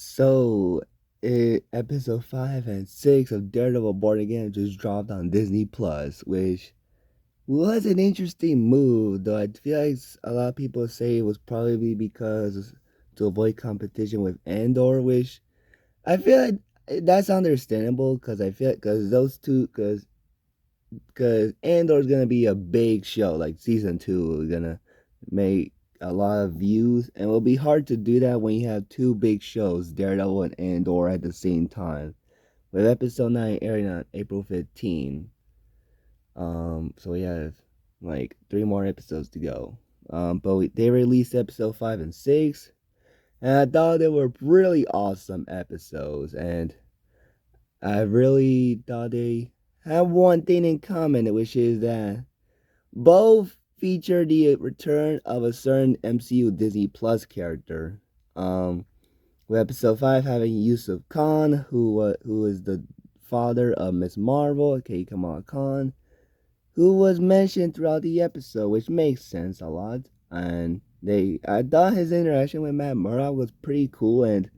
So, episode 5 and 6 of Daredevil Born Again just dropped on Disney Plus, which was an interesting move, though I feel like a lot of people say it was probably because to avoid competition with Andor, which I feel like that's understandable because I feel because those two, because Andor's gonna be a big show, like season 2 is gonna make a lot of views, and it'll be hard to do that when you have two big shows, Daredevil and Andor, at the same time. With episode 9 airing on April 15. So we have like 3 more episodes to go. They released episode 5 and 6, and I thought they were really awesome episodes, and I really thought they have one thing in common, which is that both feature the return of a certain MCU Disney Plus character. With episode 5 having Yusuf Khan, who is the father of Miss Marvel, aka Kamala Khan, who was mentioned throughout the episode, which makes sense a lot. And I thought his interaction with Matt Murdock was pretty cool, and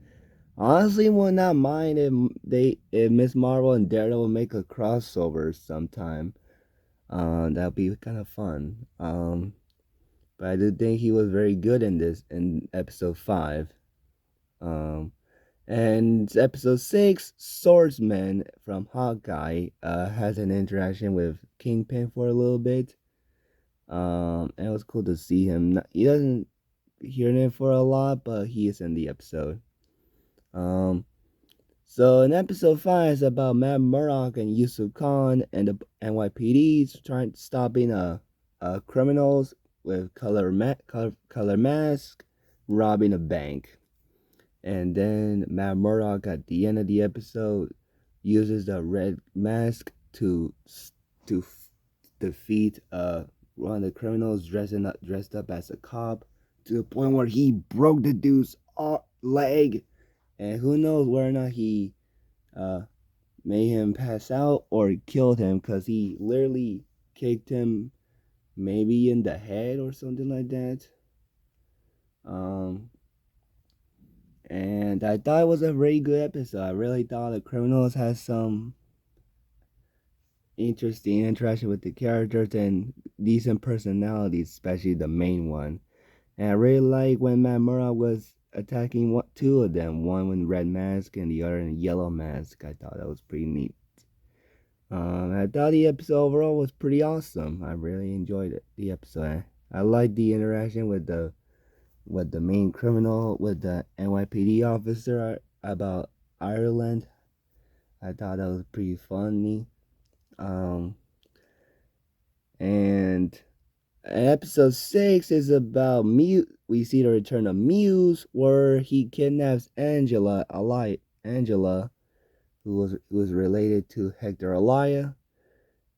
honestly, would not mind if Miss Marvel and Daredevil make a crossover sometime. That'd be kind of fun. But I do think he was very good in episode 5. Um, and episode 6, Swordsman from Hawkeye has an interaction with Kingpin for a little bit. And it was cool to see him. He doesn't hear it for a lot, but he is in the episode. Um, so in episode 5 is about Matt Murdock and Yusuf Khan and the NYPD trying stopping criminals with color mask robbing a bank. And then Matt Murdock at the end of the episode uses the red mask to defeat one of the criminals dressed up as a cop, to the point where he broke the dude's leg, and who knows whether or not he uh, made him pass out or killed him, because he literally kicked him maybe in the head or something like that. Um, and I thought it was a very good episode. I really thought the criminals had some interesting interaction with the characters and decent personalities, especially the main one. And I really like when Matt Murdock was attacking two of them, one with red mask and the other in yellow mask. I thought that was pretty neat. I thought the episode overall was pretty awesome. I really enjoyed it. The episode. I liked the interaction with the main criminal, with the NYPD officer about Ireland. I thought that was pretty funny. Um, and episode 6 is about Muse. We see the return of Muse, where he kidnaps Angela, who was related to Hector Elia.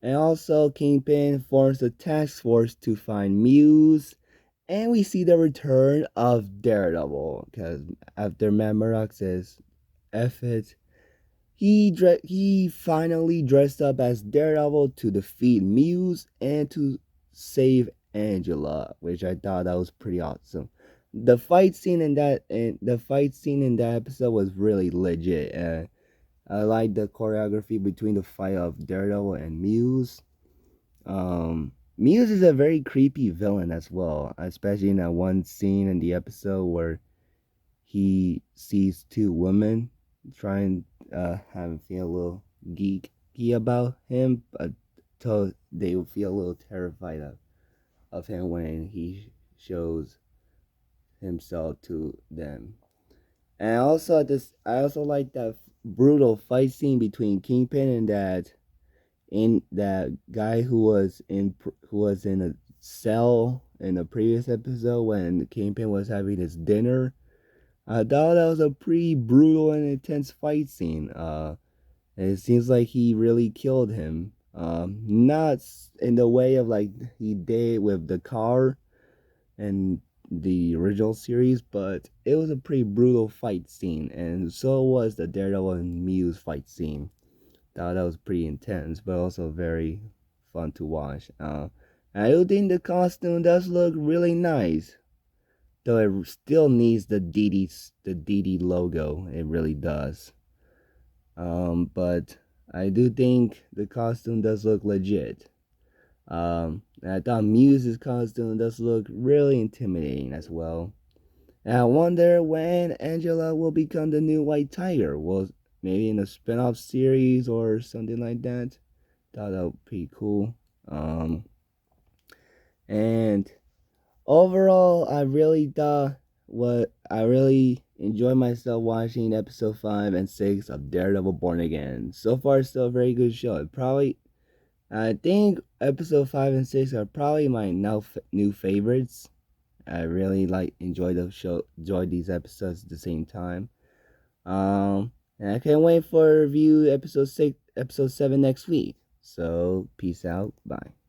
And also, Kingpin forms a task force to find Muse. And we see the return of Daredevil, because after Matt Murdock says F it, he finally dressed up as Daredevil to defeat Muse and to save Angela, which I thought that was pretty awesome. The fight scene in that episode was really legit, and I like the choreography between the fight of Daredevil and Muse. Muse is a very creepy villain as well, especially in that one scene in the episode where he sees two women trying have him feel a little geeky about him, but so they will feel a little terrified of him when he shows himself to them. And also I also like that brutal fight scene between Kingpin and that guy who was in a cell in the previous episode when Kingpin was having his dinner. I thought that was a pretty brutal and intense fight scene. And it seems like he really killed him. Not in the way of like he did with the car and the original series, but it was a pretty brutal fight scene, and so was the Daredevil and Muse fight scene. Thought that was pretty intense, but also very fun to watch. I do think the costume does look really nice. though it still needs the DD logo. It really does. But I do think the costume does look legit. And I thought Muse's costume does look really intimidating as well. And I wonder when Angela will become the new White Tiger. Well, maybe in a spin-off series or something like that. Thought that would be pretty cool. And overall, I really enjoyed myself watching episode 5 and 6 of Daredevil Born Again. So far, it's still a very good show. I think episode 5 and 6 are probably my new favorites. I really enjoy the show, enjoy these episodes at the same time. And I can't wait for review episode 7 next week. So peace out, bye.